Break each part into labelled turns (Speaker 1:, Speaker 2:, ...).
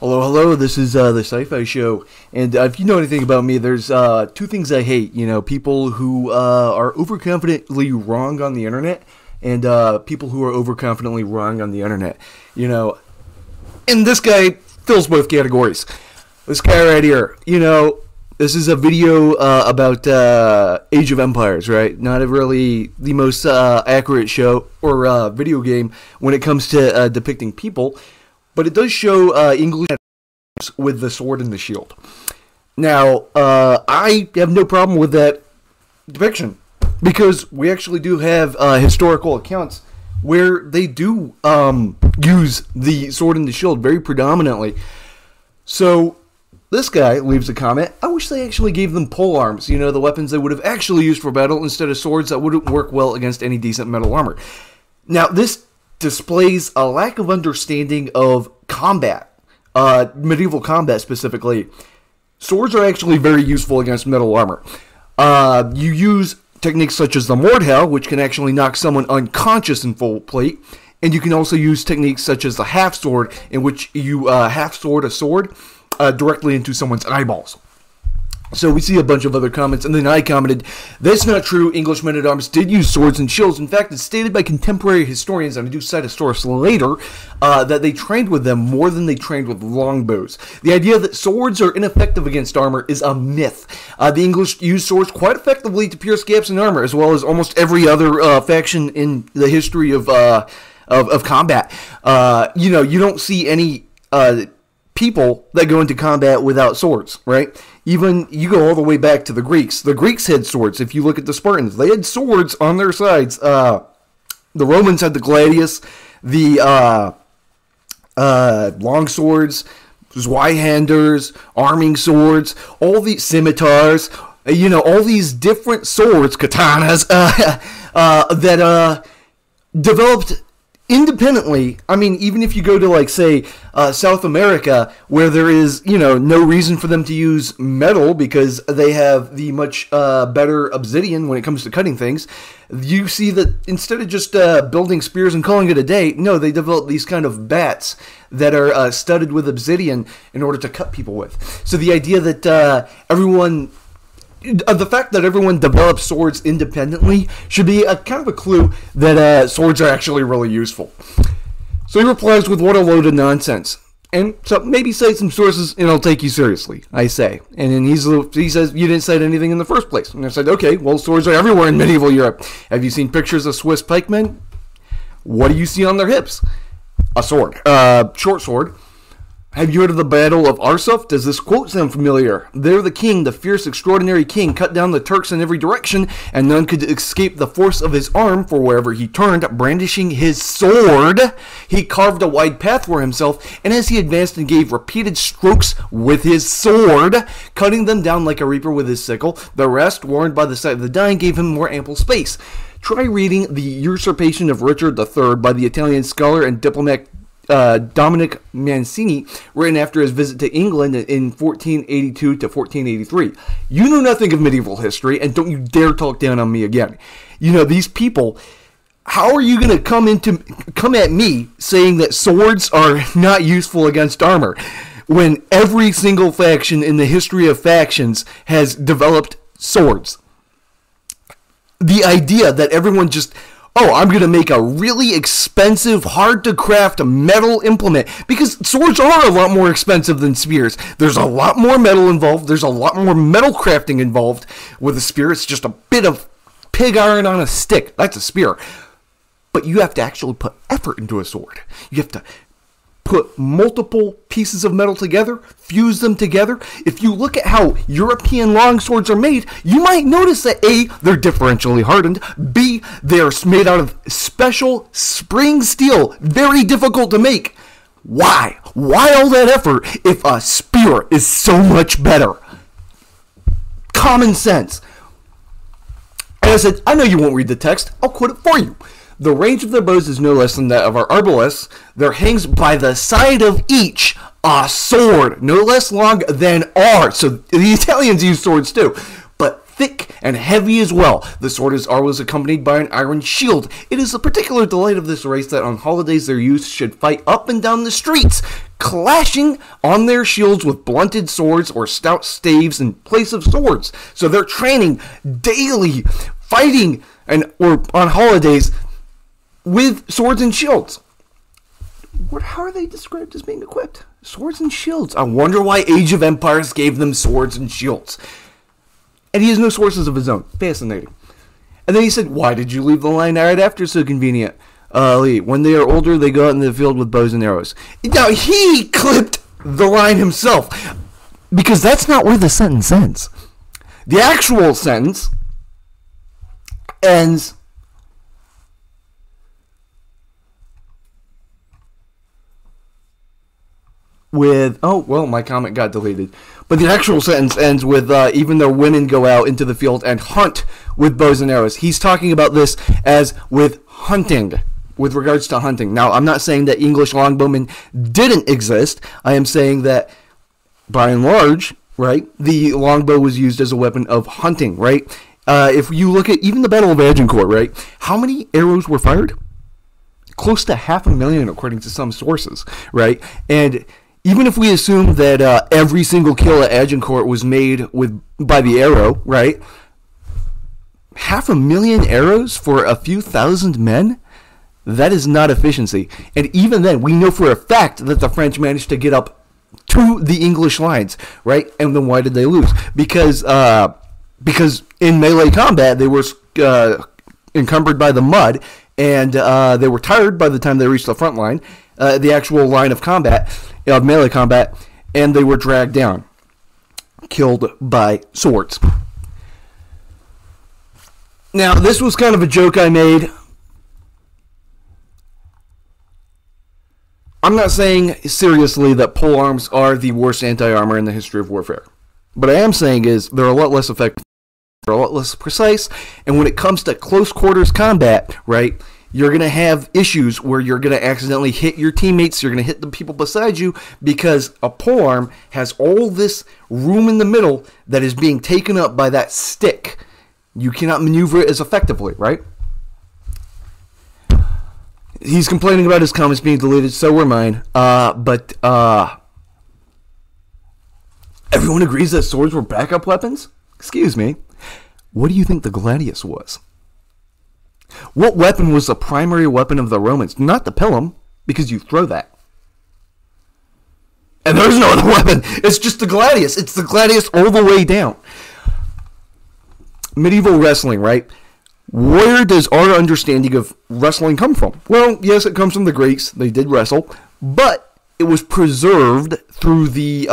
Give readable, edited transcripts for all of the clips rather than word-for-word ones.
Speaker 1: Hello, hello, this is the Sci-Fi Show, and if you know anything about me, there's two things I hate, people who are overconfidently wrong on the internet, and people who are overconfidently wrong on the internet, and this guy fills both categories. This guy right here, this is a video about Age of Empires, right? Not really the most accurate show or video game when it comes to depicting people, but it does show English with the sword and the shield. Now, I have no problem with that depiction, because we actually do have historical accounts where they do use the sword and the shield very predominantly. So this guy leaves a comment. I wish they actually gave them pole arms, the weapons they would have actually used for battle instead of swords that wouldn't work well against any decent metal armor. Now, this displays a lack of understanding of combat, medieval combat specifically. Swords are actually very useful against metal armor. You use techniques such as the Mordhau, which can actually knock someone unconscious in full plate, and you can also use techniques such as the half sword, in which you half sword a sword directly into someone's eyeballs. So we see a bunch of other comments, and then I commented, "That's not true. English men-at-arms did use swords and shields. In fact, it's stated by contemporary historians, and I do cite a source later, that they trained with them more than they trained with longbows. The idea that swords are ineffective against armor is a myth. The English used swords quite effectively to pierce gaps in armor, as well as almost every other faction in the history of combat. You don't see any people that go into combat without swords, right? Even you go all the way back to the Greeks. The Greeks had swords. If you look at the Spartans, they had swords on their sides. The Romans had the gladius, the long swords, Zweihanders, arming swords, all these scimitars, all these different swords, katanas, that developed independently. I mean, even if you go to, like, say, South America, where there is, no reason for them to use metal because they have the much better obsidian when it comes to cutting things, you see that instead of just building spears and calling it a day, no, they develop these kind of bats that are studded with obsidian in order to cut people with. So the idea that the fact that everyone develops swords independently should be a kind of a clue that swords are actually really useful. So he replies with, "What a load of nonsense." And so maybe cite some sources and I'll take you seriously, I say. And then he says, "You didn't cite anything in the first place." And I said, "Okay, well, swords are everywhere in medieval Europe. Have you seen pictures of Swiss pikemen? What do you see on their hips? A sword. Short sword. Have you heard of the Battle of Arsuf? Does this quote sound familiar? There the king, the fierce, extraordinary king, cut down the Turks in every direction, and none could escape the force of his arm, for wherever he turned, brandishing his sword, he carved a wide path for himself, and as he advanced and gave repeated strokes with his sword, cutting them down like a reaper with his sickle, the rest, warned by the sight of the dying, gave him more ample space." Try reading The Usurpation of Richard III by the Italian scholar and diplomat Dominic Mancini, written after his visit to England in 1482 to 1483. You know nothing of medieval history, and don't you dare talk down on me again. These people, how are you going to come at me saying that swords are not useful against armor, when every single faction in the history of factions has developed swords? The idea that everyone just, "Oh, I'm going to make a really expensive, hard-to-craft metal implement," because swords are a lot more expensive than spears. There's a lot more metal involved. There's a lot more metal crafting involved. With a spear, it's just a bit of pig iron on a stick. That's a spear. But you have to actually put effort into a sword. You have to put multiple pieces of metal together, fuse them together. If you look at how European longswords are made, you might notice that A, they're differentially hardened, B, they're made out of special spring steel, very difficult to make. Why? Why all that effort if a spear is so much better? Common sense. And I said, "I know you won't read the text, I'll quote it for you. The range of their bows is no less than that of our arbalests. There hangs by the side of each a sword, no less long than ours." So the Italians use swords too, but thick and heavy as well. The sword is always accompanied by an iron shield. It is a particular delight of this race that on holidays their youth should fight up and down the streets, clashing on their shields with blunted swords or stout staves in place of swords. So they're training daily, fighting, or on holidays with swords and shields. How are they described as being equipped? Swords and shields. I wonder why Age of Empires gave them swords and shields. And he has no sources of his own. Fascinating. And then he said, why did you leave the line right after so convenient? When they are older, they go out in the field with bows and arrows. Now, he clipped the line himself, because that's not where the sentence ends. The actual sentence ends with, oh, well, my comment got deleted. But the actual sentence ends with, even though women go out into the field and hunt with bows and arrows. He's talking about this as with hunting, with regards to hunting. Now, I'm not saying that English longbowmen didn't exist. I am saying that, by and large, right, the longbow was used as a weapon of hunting, right? If you look at even the Battle of Agincourt, right, how many arrows were fired? Close to 500,000, according to some sources, right? And even if we assume that every single kill at Agincourt was made by the arrow, right? 500,000 arrows for a few thousand men? That is not efficiency. And even then, we know for a fact that the French managed to get up to the English lines, right? And then why did they lose? Because in melee combat, they were encumbered by the mud, and they were tired by the time they reached the front line, the actual line of combat, of melee combat, and they were dragged down, killed by swords. Now, this was kind of a joke I made. I'm not saying seriously that polearms are the worst anti-armor in the history of warfare. What I am saying is they're a lot less effective, they're a lot less precise, and when it comes to close quarters combat, right, you're going to have issues where you're going to accidentally hit your teammates, you're going to hit the people beside you, because a polearm has all this room in the middle that is being taken up by that stick. You cannot maneuver it as effectively, right? He's complaining about his comments being deleted, so were mine. But everyone agrees that swords were backup weapons? Excuse me. What do you think the gladius was? What weapon was the primary weapon of the Romans? Not the pilum, because you throw that. And there's no other weapon. It's just the gladius. It's the gladius all the way down. Medieval wrestling, right? Where does our understanding of wrestling come from? Well, yes, it comes from the Greeks. They did wrestle, but it was preserved through the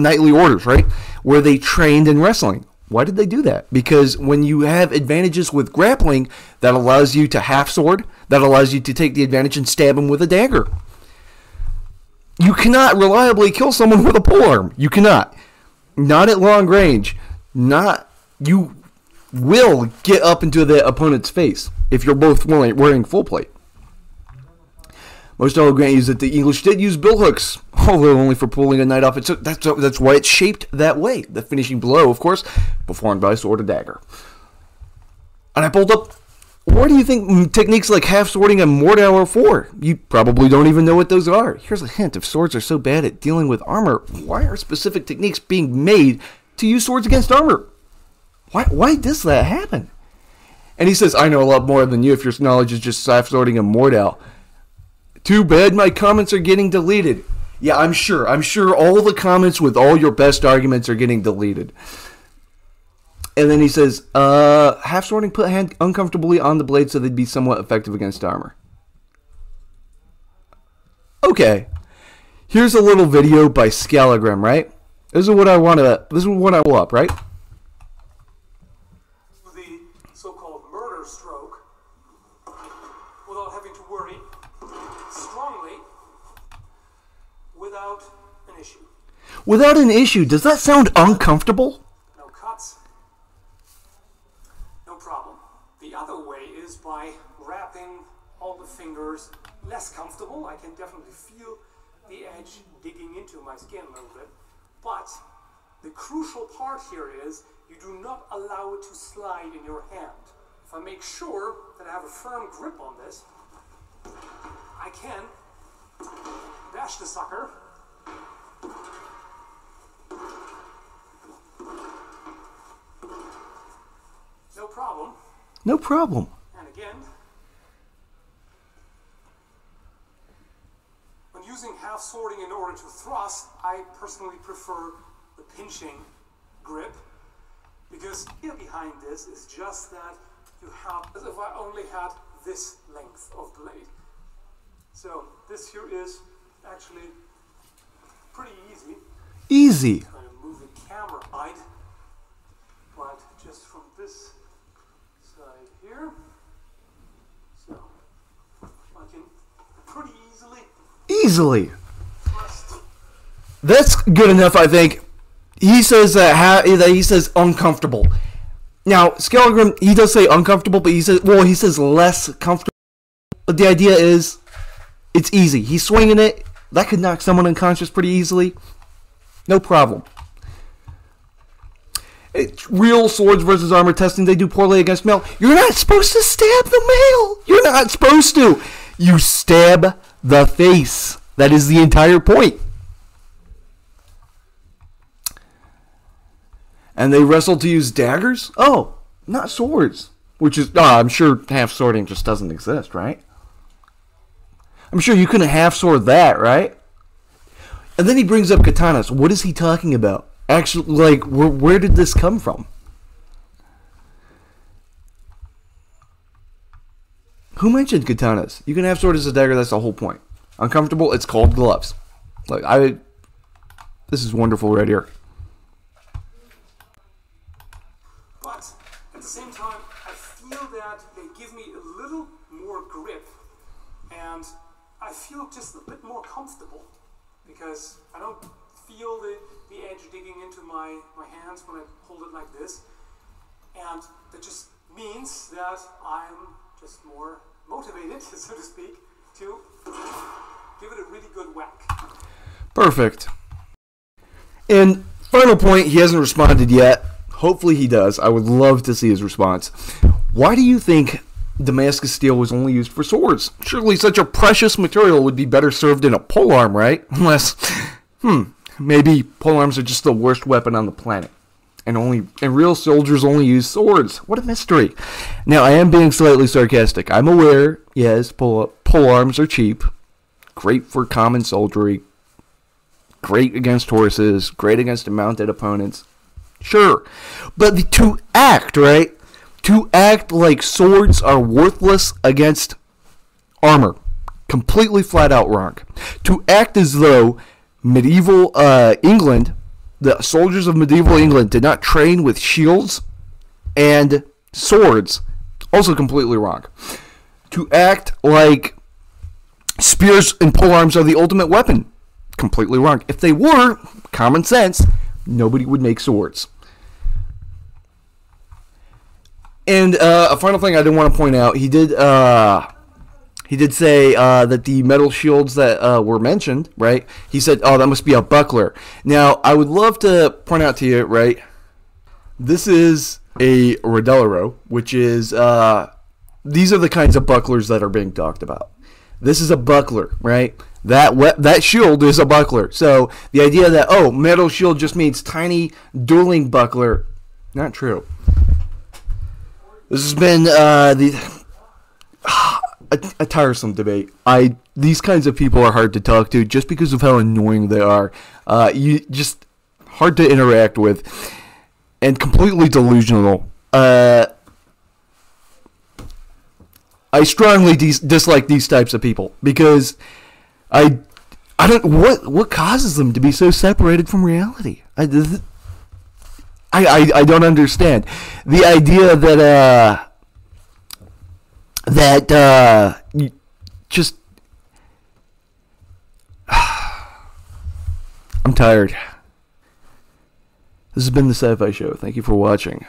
Speaker 1: knightly orders, right? Where they trained in wrestling. Why did they do that? Because when you have advantages with grappling, that allows you to half sword, that allows you to take the advantage and stab him with a dagger. You cannot reliably kill someone with a polearm. You cannot. Not at long range. You will get up into the opponent's face if you're both wearing full plate. Most, I'll grant you, that the English did use billhooks, although only for pulling a knight off. That's why it's shaped that way. The finishing blow, of course, performed by sword or dagger. And I pulled up, what do you think techniques like half-swording and mortal are for? You probably don't even know what those are. Here's a hint. If swords are so bad at dealing with armor, why are specific techniques being made to use swords against armor? Why does that happen? And he says, I know a lot more than you if your knowledge is just half-swording and mortal. Too bad my comments are getting deleted. Yeah, I'm sure. I'm sure all the comments with all your best arguments are getting deleted. And then he says, half-swording put hand uncomfortably on the blade so they'd be somewhat effective against armor. Okay. Here's a little video by Scalagram, right? This is what I will up, right?
Speaker 2: The so-called murder stroke, without having to worry, strongly, without an issue.
Speaker 1: Without an issue? Does that sound uncomfortable?
Speaker 2: No cuts. No problem. The other way is by wrapping all the fingers less comfortable. I can definitely feel the edge digging into my skin a little bit. But the crucial part here is you do not allow it to slide in your hand. If I make sure that I have a firm grip on this, I can bash the sucker. No problem.
Speaker 1: No problem.
Speaker 2: And again, when using half sorting in order to thrust, I personally prefer the pinching grip, because here behind this is just that you have, as if I only had this length of blade. So this here is actually pretty easy.
Speaker 1: Easy.
Speaker 2: I'm going to move the camera side, but just from this side here, so I can pretty
Speaker 1: Easily.
Speaker 2: thrust.
Speaker 1: That's good enough, I think. He says that he says uncomfortable. Now, Skelligrim, he does say uncomfortable, but he says less comfortable. But the idea is, it's easy. He's swinging it. That could knock someone unconscious pretty easily. No problem. Real swords versus armor testing, they do poorly against mail. You're not supposed to stab the mail. You're not supposed to. You stab the face. That is the entire point. And they wrestle to use daggers? Oh, not swords. Which is, I'm sure half swording just doesn't exist, right? I'm sure you couldn't half sword that, right? And then he brings up katanas. What is he talking about? Actually, like, where did this come from? Who mentioned katanas? You can half sword as a dagger, that's the whole point. Uncomfortable, it's called gloves. Like, this is wonderful right here.
Speaker 2: But at the same time, I feel that they give me a little more grip, and I feel just a bit more comfortable, because I don't feel the edge digging into my hands when I hold it like this, and that just means that I'm just more motivated, so to speak, to give it a really good whack.
Speaker 1: Perfect. And final point, he hasn't responded yet. Hopefully he does. I would love to see his response. Why do you think Damascus steel was only used for swords? Surely such a precious material would be better served in a polearm, right? Unless, maybe polearms are just the worst weapon on the planet. And real soldiers only use swords. What a mystery. Now, I am being slightly sarcastic. I'm aware, yes, polearms are cheap. Great for common soldiery. Great against horses. Great against mounted opponents. Sure. But to act, right? To act like swords are worthless against armor. Completely flat out wrong. To act as though medieval England, the soldiers of medieval England did not train with shields and swords. Also completely wrong. To act like spears and polearms are the ultimate weapon. Completely wrong. If they were, common sense, nobody would make swords. And a final thing I did want to point out, he did say that the metal shields that were mentioned, right? He said, oh, that must be a buckler. Now, I would love to point out to you, right? This is a Rodellero, which is, these are the kinds of bucklers that are being talked about. This is a buckler, right? That shield is a buckler. So the idea that, oh, metal shield just means tiny dueling buckler, not true. This has been a tiresome debate. These kinds of people are hard to talk to just because of how annoying they are. Just hard to interact with, and completely delusional. I strongly dislike these types of people because I don't what causes them to be so separated from reality. I don't understand the idea that you just I'm tired. This has been the Sci-Fi Show. Thank you for watching.